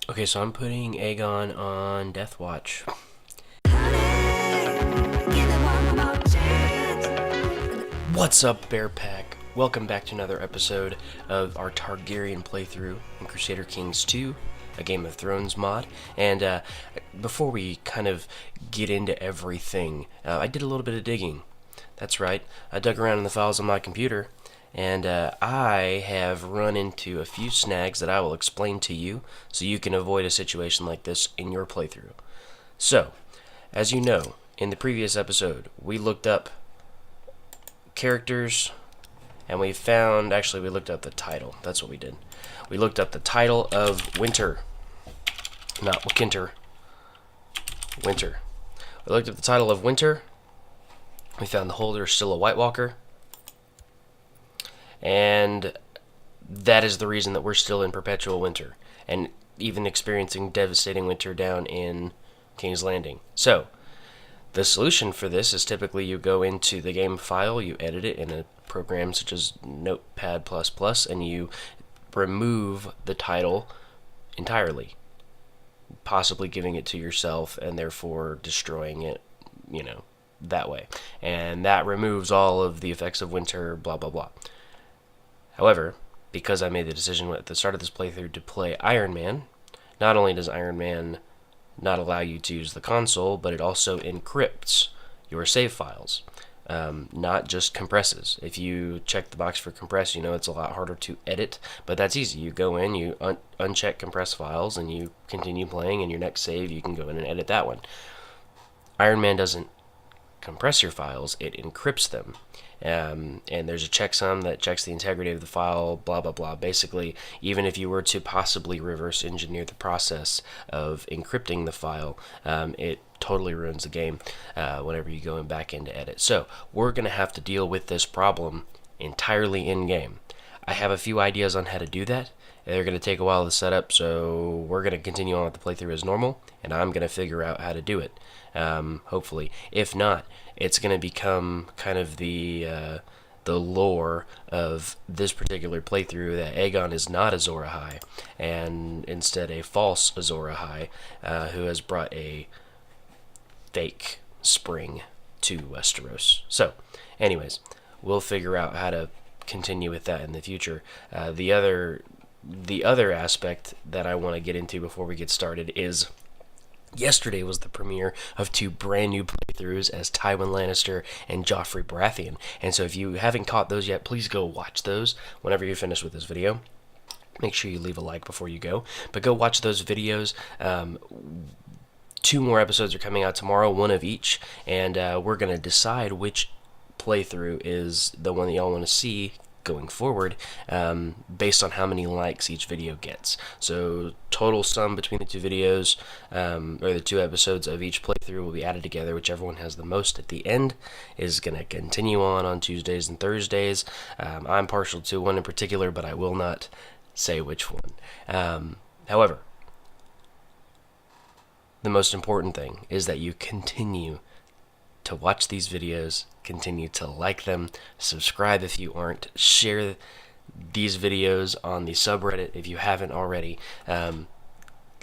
Okay, so I'm putting Aegon on Death Watch. What's up, Bear Pack? Welcome back to another episode of our Targaryen playthrough in Crusader Kings 2, a Game of Thrones mod. And before we kind of get into everything, I did a little bit of digging. That's right, I dug around in the files on my computer, and I have run into a few snags that I will explain to you so you can avoid a situation like this in your playthrough. So, as you know, in the previous episode, we looked up characters and we looked up the title. That's what we did. We looked up the title of Winter, not Winter. Winter. We looked up the title of Winter. We found the holder is still a White Walker. And that is the reason that we're still in perpetual winter and even experiencing devastating winter down in King's Landing. So, the solution for this is typically you go into the game file, you edit it in a program such as Notepad++, and you remove the title entirely, possibly giving it to yourself and therefore destroying it, that way. And that removes all of the effects of winter, blah, blah, blah. However, because I made the decision at the start of this playthrough to play Iron Man, not only does Iron Man not allow you to use the console, but it also encrypts your save files, not just compresses. If you check the box for compress, it's a lot harder to edit, but that's easy. You go in, you uncheck compress files, and you continue playing, and your next save, you can go in and edit that one. Iron Man doesn't compress your files, it encrypts them. And there's a checksum that checks the integrity of the file, blah, blah, blah. Basically, even if you were to possibly reverse engineer the process of encrypting the file, it totally ruins the game whenever you go back in to edit. So, we're going to have to deal with this problem entirely in-game. I have a few ideas on how to do that. They're going to take a while to set up, so we're going to continue on with the playthrough as normal, and I'm going to figure out how to do it, hopefully. If not, it's going to become kind of the lore of this particular playthrough that Aegon is not Azor Ahai, and instead a false Azor Ahai who has brought a fake spring to Westeros. So, anyways, we'll figure out how to continue with that in the future. The other aspect that I want to get into before we get started is yesterday was the premiere of two brand new playthroughs as Tywin Lannister and Joffrey Baratheon. And so if you haven't caught those yet, please go watch those whenever you're finished with this video. Make sure you leave a like before you go. But go watch those videos. Two more episodes are coming out tomorrow, one of each. And we're going to decide which playthrough is the one that y'all want to see going forward, based on how many likes each video gets. So total sum between the two videos, or the two episodes of each playthrough will be added together. Whichever one has the most at the end is going to continue on Tuesdays and Thursdays. I'm partial to one in particular, but I will not say which one. However, the most important thing is that you continue to watch these videos, continue to like them, subscribe if you aren't, share these videos on the subreddit if you haven't already.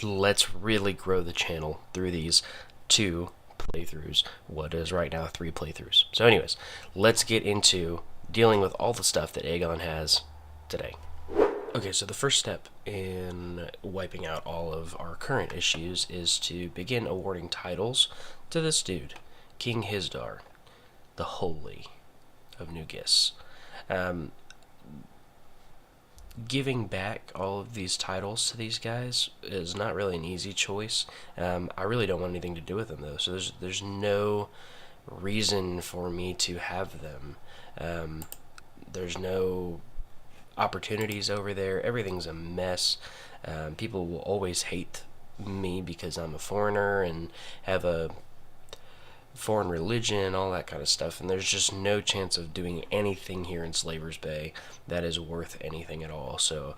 Let's really grow the channel through these two playthroughs, what is right now 3 playthroughs. So anyways, let's get into dealing with all the stuff that Aegon has today. Okay, so the first step in wiping out all of our current issues is to begin awarding titles to this dude, King Hisdar, the Holy of New Gis. Giving back all of these titles to these guys is not really an easy choice. I really don't want anything to do with them, though, so there's no reason for me to have them. There's no opportunities over there. Everything's a mess. People will always hate me because I'm a foreigner and have a foreign religion, all that kind of stuff, and there's just no chance of doing anything here in Slaver's Bay that is worth anything at all. So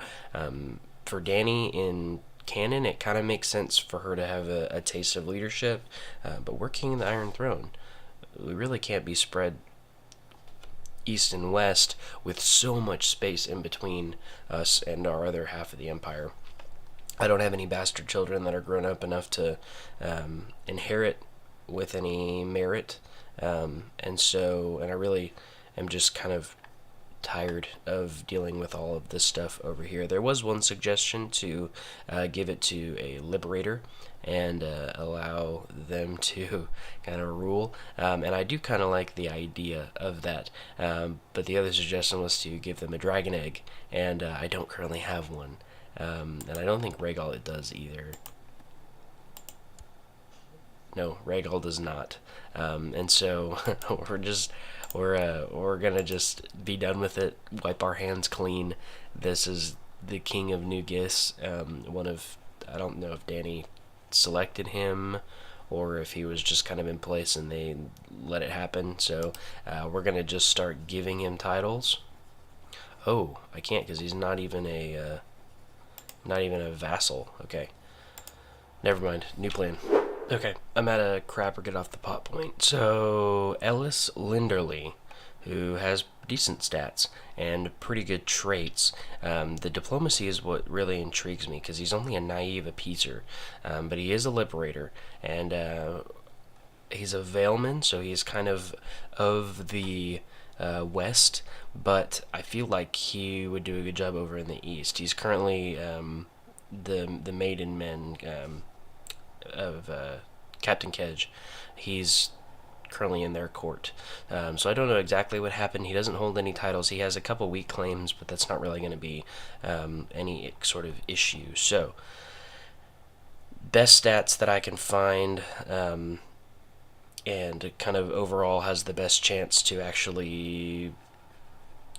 for Dany in canon, it kind of makes sense for her to have a taste of leadership, but we're King of the Iron Throne. We really can't be spread east and west with so much space in between us and our other half of the empire. I don't have any bastard children that are grown up enough to inherit with any merit, and I really am just kind of tired of dealing with all of this stuff over here. There was one suggestion to give it to a liberator and allow them to kind of rule, and I do kind of like the idea of that, but the other suggestion was to give them a dragon egg, and I don't currently have one, and I don't think Rhaegal it does either. No, Rhaegal does not, and so we're gonna just be done with it, wipe our hands clean. This is the king of New Gis. I don't know if Dany selected him or if he was just kind of in place and they let it happen. So we're gonna just start giving him titles. Oh, I can't because he's not even a vassal. Okay, never mind. New plan. Okay, I'm at a crap or get off the pot point. So, Ellis Linderley, who has decent stats and pretty good traits. The diplomacy is what really intrigues me because he's only a naive appeaser, but he is a liberator, and he's a Valeman, so he's kind of the West, but I feel like he would do a good job over in the East. He's currently the maiden men of Captain Kedge. He's currently in their court. So I don't know exactly what happened. He doesn't hold any titles. He has a couple weak claims, but that's not really going to be any sort of issue. So, best stats that I can find, and kind of overall has the best chance to actually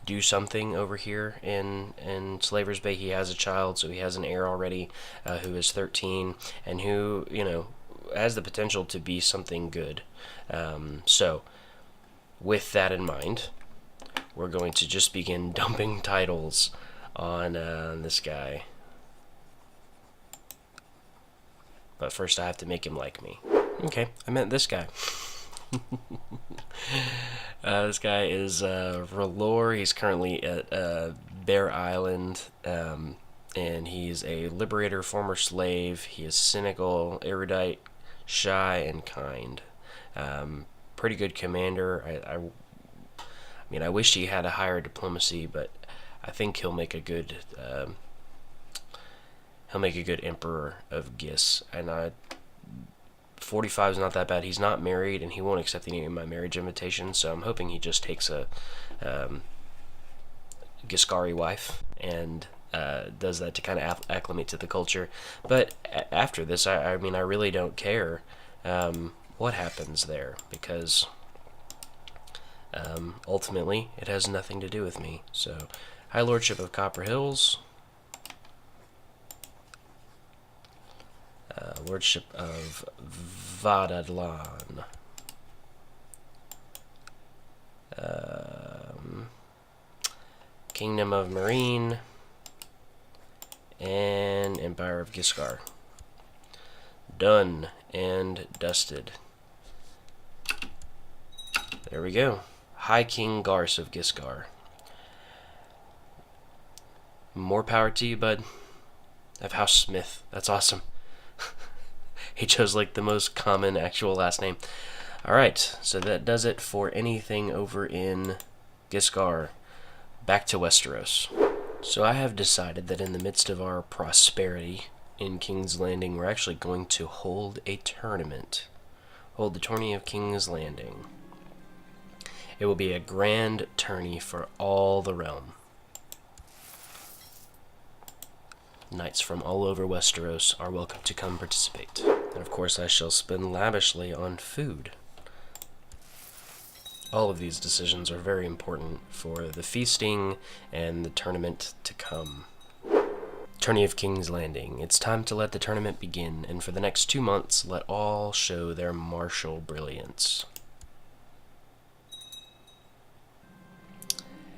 do something over here in Slaver's Bay. He has a child, so he has an heir already, who is 13, and who, has the potential to be something good. So, with that in mind, we're going to just begin dumping titles on this guy. But first I have to make him like me. Okay, I meant this guy. This guy is R'hllor. He's currently at Bear Island, and he's a liberator, former slave. He is cynical, erudite, shy, and kind. Pretty good commander. I mean, I wish he had a higher diplomacy, but I think he'll make a good emperor of Gis. And 45 is not that bad. He's not married, and he won't accept any of my marriage invitations, so I'm hoping he just takes a Giscari wife and does that to kind of acclimate to the culture. But after this, I mean, I really don't care what happens there, because ultimately it has nothing to do with me. So, High Lordship of Copper Hills, Lordship of Vadadlan, Kingdom of Marine, and Empire of Giscard. Done and dusted. There we go. High King Garce of Giscard. More power to you, bud. Of House Smith. That's awesome. He chose like the most common actual last name. Alright, so that does it for anything over in Giscard. Back to Westeros. So I have decided that in the midst of our prosperity in King's Landing, we're actually going to hold a tournament. Hold the Tourney of King's Landing. It will be a grand tourney for all the realm. Knights from all over Westeros are welcome to come participate. And of course I shall spend lavishly on food. All of these decisions are very important for the feasting and the tournament to come. Tourney of King's Landing. It's time to let the tournament begin, and for the next 2 months, let all show their martial brilliance.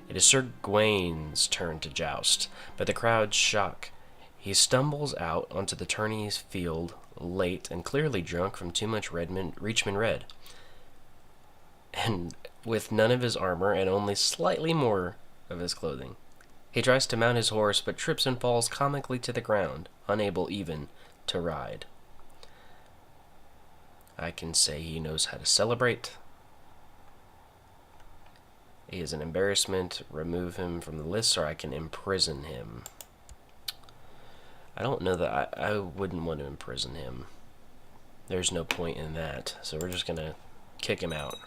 It is Sir Gawain's turn to joust, but the crowds shock. He stumbles out onto the tourney's field late and clearly drunk from too much Reachman Red. And with none of his armor and only slightly more of his clothing. He tries to mount his horse, but trips and falls comically to the ground, unable even to ride. I can say he knows how to celebrate. He is an embarrassment. Remove him from the list, or I can imprison him. I don't know that I wouldn't want to imprison him. There's no point in that, so we're just going to kick him out.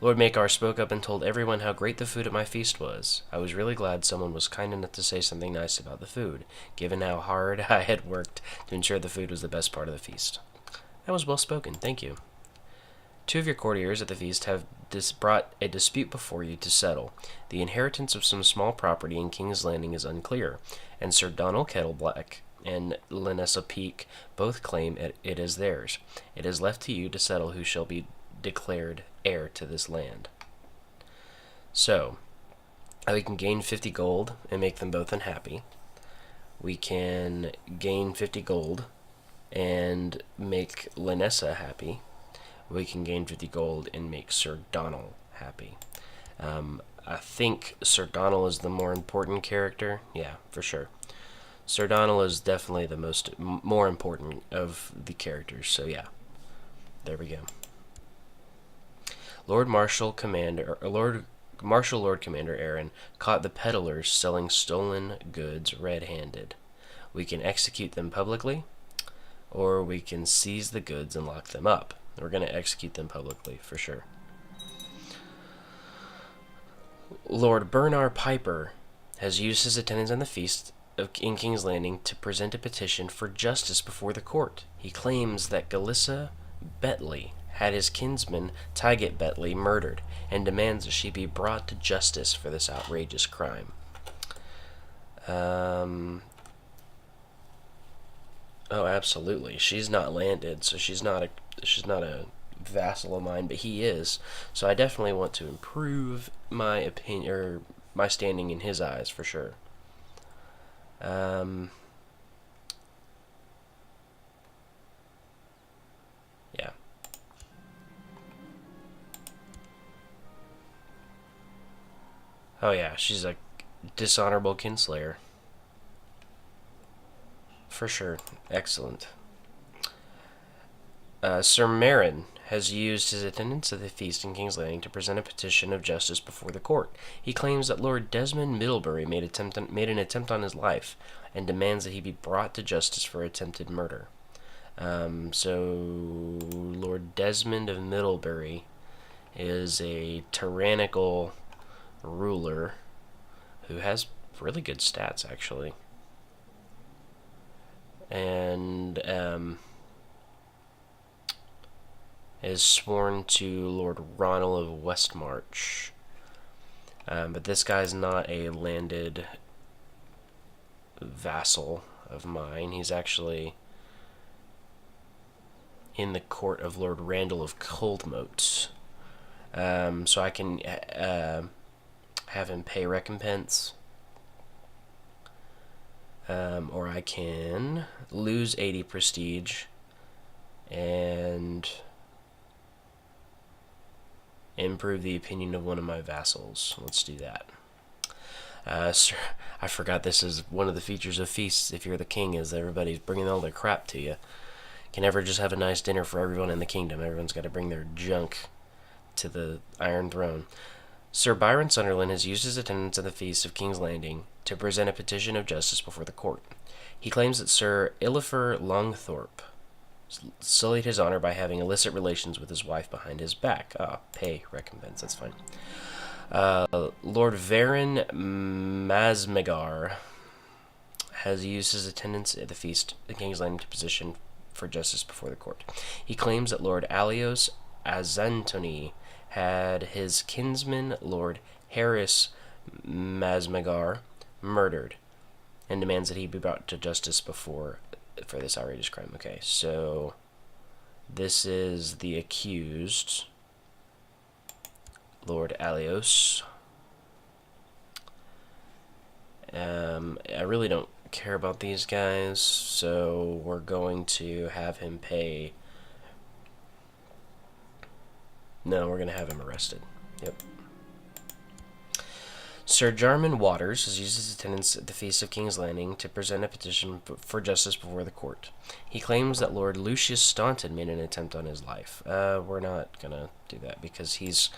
Lord Maekar spoke up and told everyone how great the food at my feast was. I was really glad someone was kind enough to say something nice about the food, given how hard I had worked to ensure the food was the best part of the feast. That was well spoken, thank you. 2 of your courtiers at the feast have brought a dispute before you to settle. The inheritance of some small property in King's Landing is unclear, and Sir Donald Kettleblack and Lynessa Peak both claim it as theirs. It is left to you to settle who shall be declared heir to this land. So, we can gain 50 gold and make them both unhappy. We can gain 50 gold and make Lynessa happy. We can gain 50 gold and make Sir Donald happy. I think Sir Donald is the more important character. Yeah, for sure. Sir Donald is definitely the more important of the characters. So yeah, there we go. Lord Marshal Lord Commander Aaron caught the peddlers selling stolen goods red-handed. We can execute them publicly, or we can seize the goods and lock them up. We're going to execute them publicly, for sure. Lord Bernard Piper has used his attendance on the feast in King's Landing to present a petition for justice before the court. He claims that Galissa Betley had his kinsman Tyget Betley murdered, and demands that she be brought to justice for this outrageous crime. Oh, absolutely. She's not landed, so she's not a vassal of mine, but he is. So I definitely want to improve my opinion, or my standing in his eyes, for sure. Yeah. Oh yeah, she's a dishonorable kinslayer. For sure. Excellent. Sir Meryn has used his attendance at the feast in King's Landing to present a petition of justice before the court. He claims that Lord Desmond Middlebury made an attempt on his life, and demands that he be brought to justice for attempted murder. So Lord Desmond of Middlebury is a tyrannical ruler who has really good stats, actually. And is sworn to Lord Ronald of Westmarch. But this guy's not a landed vassal of mine. He's actually in the court of Lord Randall of Coldmoat. So I can have him pay recompense. Or I can lose 80 prestige and improve the opinion of one of my vassals. Let's do that. Sir, I forgot this is one of the features of feasts. If you're the king, is everybody's bringing all their crap to you. Can never just have a nice dinner for everyone in the kingdom. Everyone's got to bring their junk to the Iron Throne. Sir Byron Sunderland has used his attendance at the feast of King's Landing to present a petition of justice before the court. He claims that Sir Illifer Longthorpe sullied his honor by having illicit relations with his wife behind his back. Pay recompense, that's fine. Lord Varen Masmegar has used his attendance at the feast of King's Landing to petition for justice before the court. He claims that Lord Alios Azantoni had his kinsman, Lord Harris Masmegar, murdered, and demands that he be brought to justice for this outrageous crime. Okay, so this is the accused, Lord Alios. I really don't care about these guys, so we're going to have him pay. No, we're going to have him arrested. Yep. Sir Jarman Waters has used his attendance at the Feast of King's Landing to present a petition for justice before the court. He claims that Lord Lucius Staunton made an attempt on his life. We're not gonna do that because he's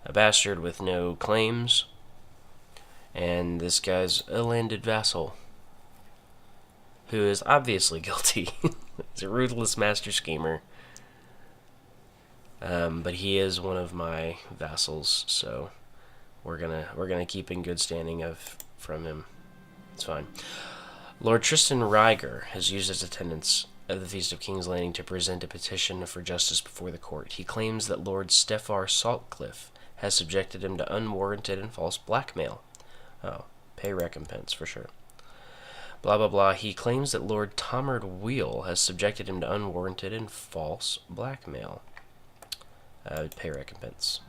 a bastard with no claims, and this guy's a landed vassal who is obviously guilty. He's a ruthless master schemer. But he is one of my vassals, so we're gonna keep in good standing from him. It's fine. Lord Tristan Ryger has used his attendance at the Feast of King's Landing to present a petition for justice before the court. He claims that Lord Steffar Saltcliffe has subjected him to unwarranted and false blackmail. Oh, pay recompense for sure. Blah blah blah. He claims that Lord Tomard Wheel has subjected him to unwarranted and false blackmail. Pay recompense.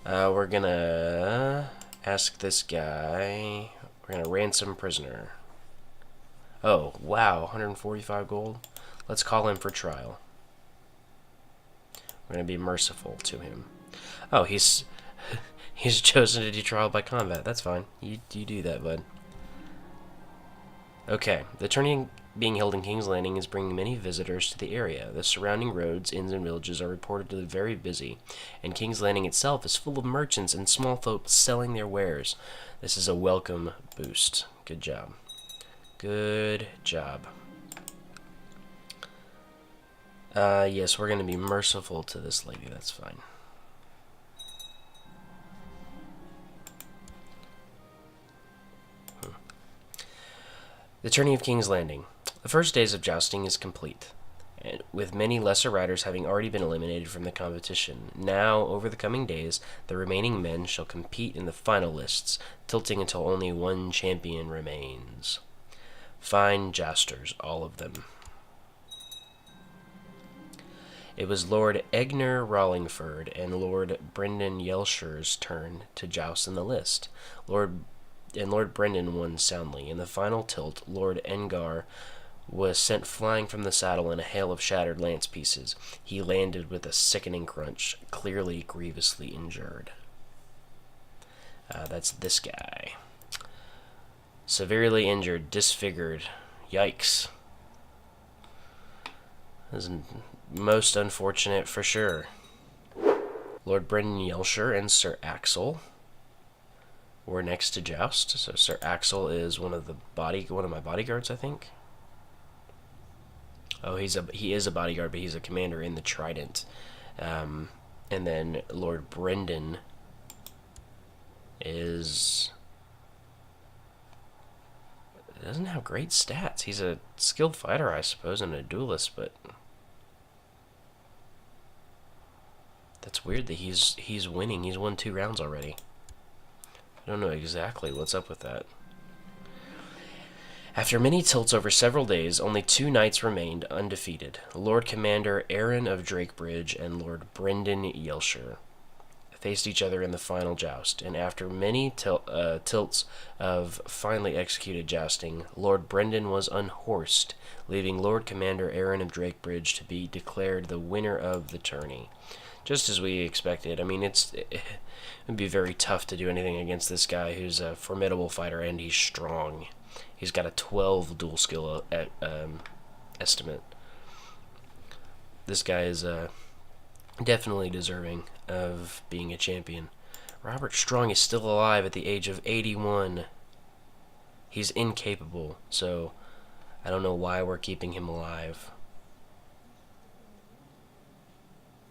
We're gonna ask this guy. We're gonna ransom prisoner. Oh, wow, 145 gold. Let's call him for trial. We're gonna be merciful to him. Oh, he's chosen to do trial by combat. That's fine. You do that, bud. Okay, the tourney being held in King's Landing is bringing many visitors to the area. The surrounding roads, inns, and villages are reportedly very busy, and King's Landing itself is full of merchants and small folk selling their wares. This is a welcome boost. Good job. Good job. Yes, we're going to be merciful to this lady. That's fine. The Tourney of King's Landing. The first days of jousting is complete, and with many lesser riders having already been eliminated from the competition. Now, over the coming days, the remaining men shall compete in the final lists, tilting until only one champion remains. Fine jousters, all of them. It was Lord Egner Rollingford and Lord Brendan Yelsher's turn to joust in the list. Lord Brendan won soundly. In the final tilt, Lord Engar was sent flying from the saddle in a hail of shattered lance pieces. He landed with a sickening crunch, clearly grievously injured. That's this guy. Severely injured, disfigured. Yikes. This is most unfortunate for sure. Lord Brendan Yelsher and Sir Axel were next to joust. So Sir Axel is one of my bodyguards, I think. Oh, he is a bodyguard, but he's a commander in the Trident. And then Lord Brendan doesn't have great stats. He's a skilled fighter, I suppose, and a duelist, but that's weird that he's winning. He's won 2 rounds already. I don't know exactly what's up with that. After many tilts over several days, only 2 knights remained undefeated. Lord Commander Aaron of Drakebridge and Lord Brendan Yelsher faced each other in the final joust, and after many tilts of finely executed jousting, Lord Brendan was unhorsed, leaving Lord Commander Aaron of Drakebridge to be declared the winner of the tourney. Just as we expected. I mean, it would be very tough to do anything against this guy who's a formidable fighter and he's strong. He's got a 12 dual skill estimate. This guy is definitely deserving of being a champion. Robert Strong is still alive at the age of 81. He's incapable, so I don't know why we're keeping him alive.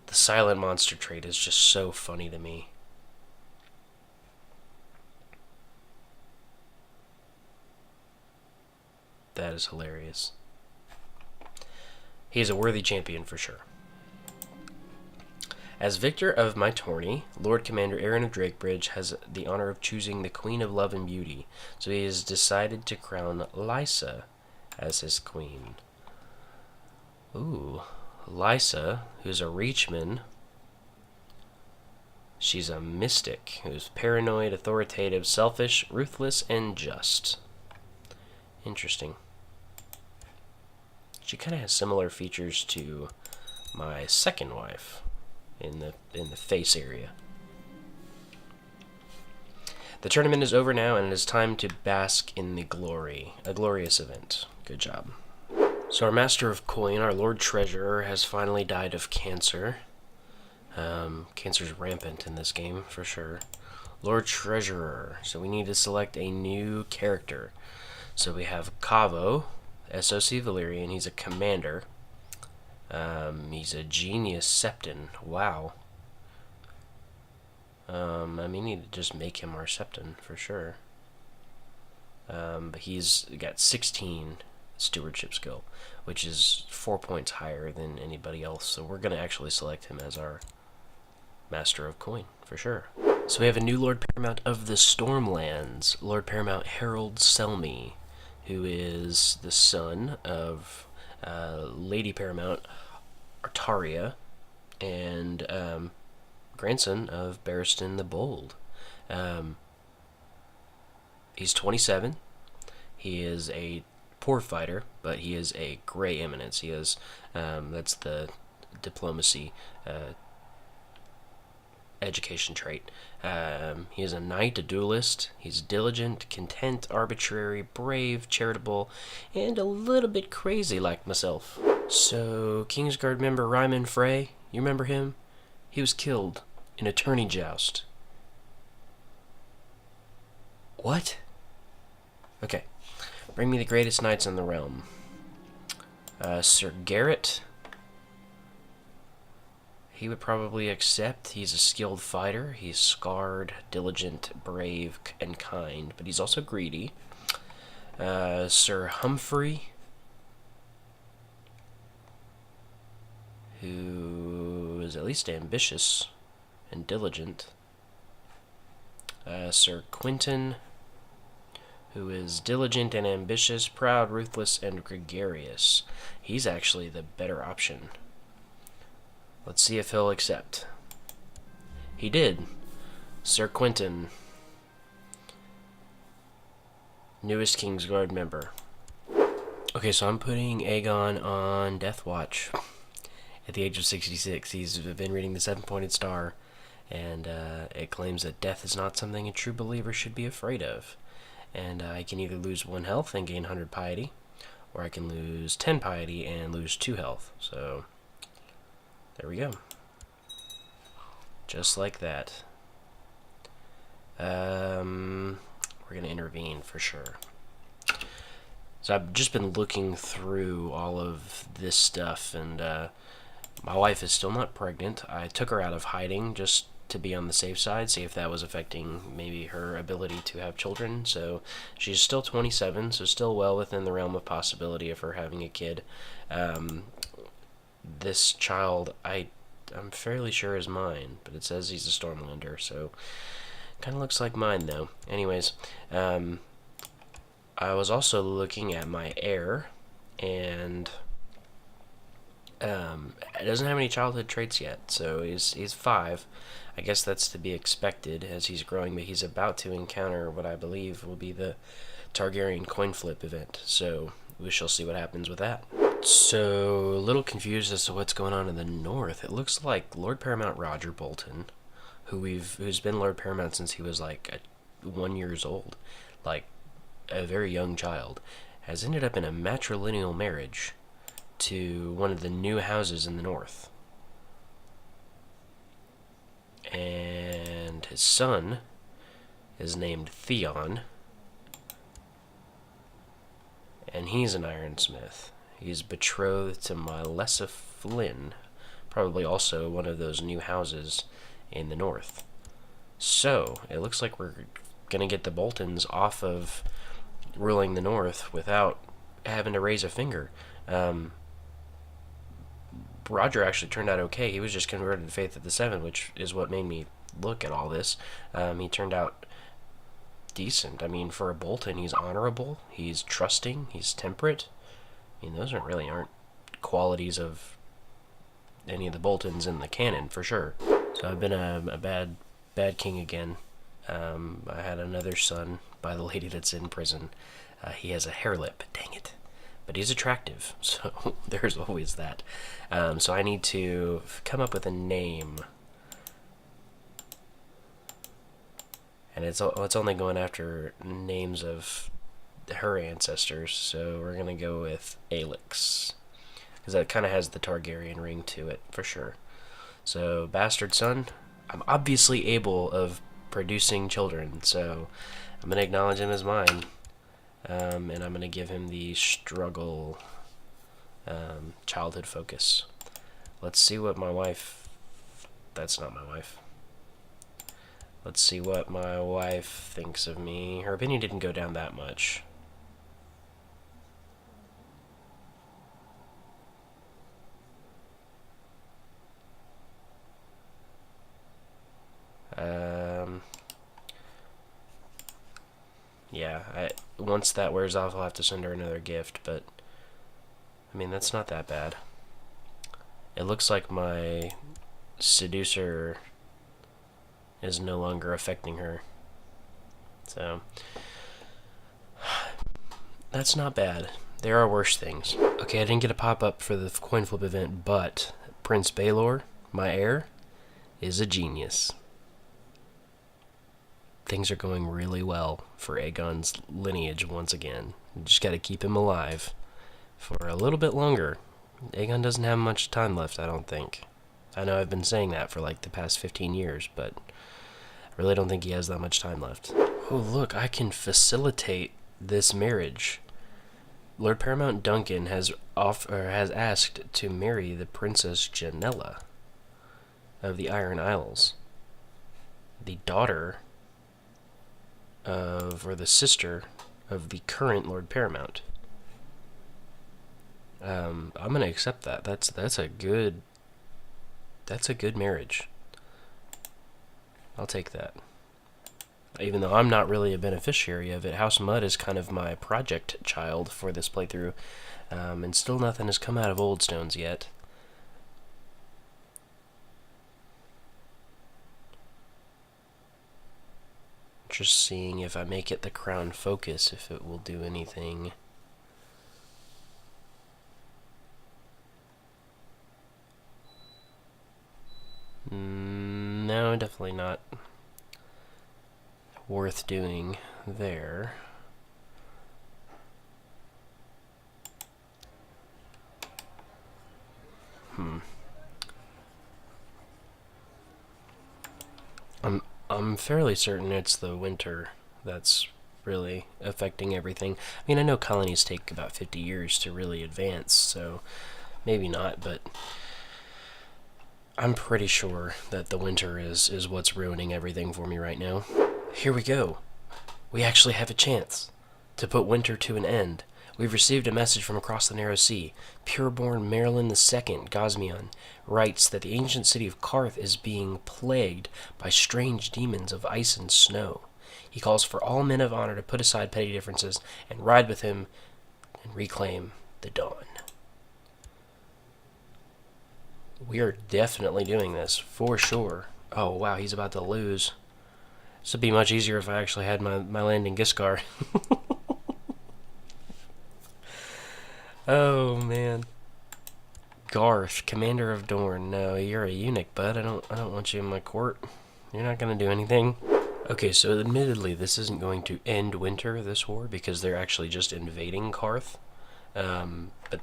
The silent monster trait is just so funny to me. That is hilarious. He is a worthy champion for sure. As victor of my tourney, Lord Commander Aaron of Drakebridge has the honor of choosing the Queen of Love and Beauty, so he has decided to crown Lysa as his queen. Ooh, Lysa, who's a Reachman. She's a mystic who's paranoid, authoritative, selfish, ruthless, and just. Interesting. She kind of has similar features to my second wife in the face area. The tournament is over now, and it is time to bask in the glory. A glorious event. Good job. So our Master of Coin, our Lord Treasurer, has finally died of cancer. Cancer's rampant in this game, for sure. Lord Treasurer. So we need to select a new character. So we have Cavo, SOC Valyrian. He's a commander. He's a genius Septon. Wow. I mean, we need to just make him our Septon, for sure. But he's got 16 stewardship skill, which is 4 points higher than anybody else. So we're going to actually select him as our Master of Coin, for sure. So we have a new Lord Paramount of the Stormlands, Lord Paramount Harold Selmy, who is the son of Lady Paramount Artaria and grandson of Barristan the Bold. He's 27. He is a poor fighter, but he is a Grey Eminence. He is, that's the diplomacy education trait. He is a knight, a duelist. He's diligent, content, arbitrary, brave, charitable, and a little bit crazy like myself. So, Kingsguard member Ryman Frey, you remember him? He was killed in a tourney joust. What? Okay. Bring me the greatest knights in the realm. Sir Garrett. He would probably accept. He's a skilled fighter. He's scarred, diligent, brave, and kind, but he's also greedy. Sir Humphrey, who is at least ambitious and diligent. Sir Quentin, who is diligent and ambitious, proud, ruthless, and gregarious. He's actually the better option. Let's see if he'll accept. He did. Sir Quentin, newest Kingsguard member. Okay, so I'm putting Aegon on Death Watch at the age of 66. He's been reading the 7-Pointed Star, and it claims that death is not something a true believer should be afraid of. And I can either lose 1 health and gain 100 piety, or I can lose 10 piety and lose 2 health. So there we go. Just like that. We're going to intervene for sure. So I've just been looking through all of this stuff, and my wife is still not pregnant. I took her out of hiding just to be on the safe side, see if that was affecting maybe her ability to have children. So she's still 27, so still well within the realm of possibility of her having a kid. This child, I'm fairly sure is mine, but it says he's a Stormlander, so kind of looks like mine though. Anyways, I was also looking at my heir, and it doesn't have any childhood traits yet, so he's 5. I guess that's to be expected as he's growing, but he's about to encounter what I believe will be the Targaryen coin flip event, so we shall see what happens with that. So, a little confused as to what's going on in the north. It looks like Lord Paramount Roger Bolton, who's been Lord Paramount since he was like 1 year old, like a very young child, has ended up in a matrilineal marriage to one of the new houses in the north. And his son is named Theon, and he's an ironsmith. He's betrothed to Mylessa Flynn, probably also one of those new houses in the north. So, it looks like we're going to get the Boltons off of ruling the north without having to raise a finger. Roger actually turned out okay. He was just converted to Faith of the Seven, which is what made me look at all this. He turned out decent. I mean, for a Bolton, he's honorable, he's trusting, he's temperate. I mean, those aren't qualities of any of the Boltons in the canon, for sure. So I've been a bad king again. I had another son by the lady that's in prison. He has a hair lip, dang it. But he's attractive, so there's always that. So I need to come up with a name. and it's only going after names of her ancestors. So we're gonna go with Alex, because that kind of has the Targaryen ring to it for sure. So bastard son, I'm obviously able of producing children, so I'm gonna acknowledge him as mine, and I'm gonna give him the struggle childhood focus. Let's see what my wife. That's not my wife. Let's see what my wife thinks of me. Her opinion didn't go down that much. Yeah, once that wears off, I'll have to send her another gift, but I mean, that's not that bad. It looks like my seducer is no longer affecting her. So, that's not bad. There are worse things. Okay, I didn't get a pop-up for the coin flip event, but Prince Baelor, my heir, is a genius. Things are going really well for Aegon's lineage once again. You just gotta keep him alive for a little bit longer. Aegon doesn't have much time left, I don't think. I know I've been saying that for like the past 15 years, but I really don't think he has that much time left. Oh, look, I can facilitate this marriage. Lord Paramount Duncan has asked to marry the Princess Janella of the Iron Isles, the daughter of, or the sister of the current Lord Paramount. I'm gonna accept that. That's a good marriage. I'll take that. Even though I'm not really a beneficiary of it, House Mud is kind of my project child for this playthrough, and still nothing has come out of Old Stones yet. Just seeing if I make it the crown focus, if it will do anything. No, definitely not worth doing there. I'm fairly certain it's the winter that's really affecting everything. I mean, I know colonies take about 50 years to really advance, so maybe not, but I'm pretty sure that the winter is what's ruining everything for me right now. Here we go. We actually have a chance to put winter to an end. We've received a message from across the narrow sea. Pureborn Merlin II, Gosmion, writes that the ancient city of Karth is being plagued by strange demons of ice and snow. He calls for all men of honor to put aside petty differences and ride with him and reclaim the dawn. We are definitely doing this, for sure. Oh, wow, he's about to lose. This would be much easier if I actually had my land in Giscar. Oh, man. Garth, Commander of Dorne. No, you're a eunuch, bud. I don't want you in my court. You're not going to do anything. Okay, so admittedly, this isn't going to end winter, this war, because they're actually just invading Karth. But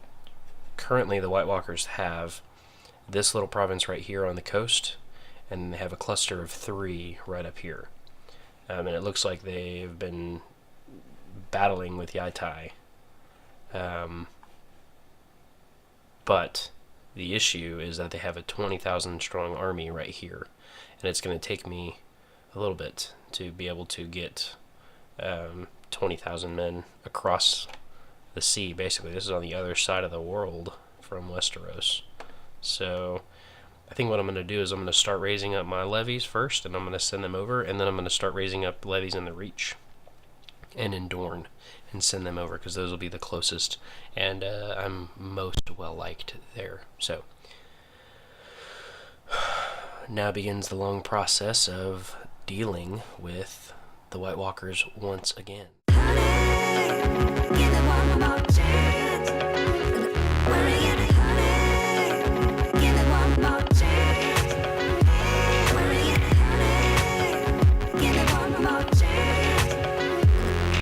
currently, the White Walkers have this little province right here on the coast, and they have a cluster of 3 right up here. And it looks like they've been battling with Yaitai. But the issue is that they have a 20,000 strong army right here, and it's going to take me a little bit to be able to get 20,000 men across the sea. Basically, this is on the other side of the world from Westeros. So I think what I'm going to do is I'm going to start raising up my levies first, and I'm going to send them over, and then I'm going to start raising up levies in the Reach and in Dorne and send them over, because those will be the closest, and I'm most well liked there. So now begins the long process of dealing with the White Walkers once again. Honey, give it one more chance. Where are you?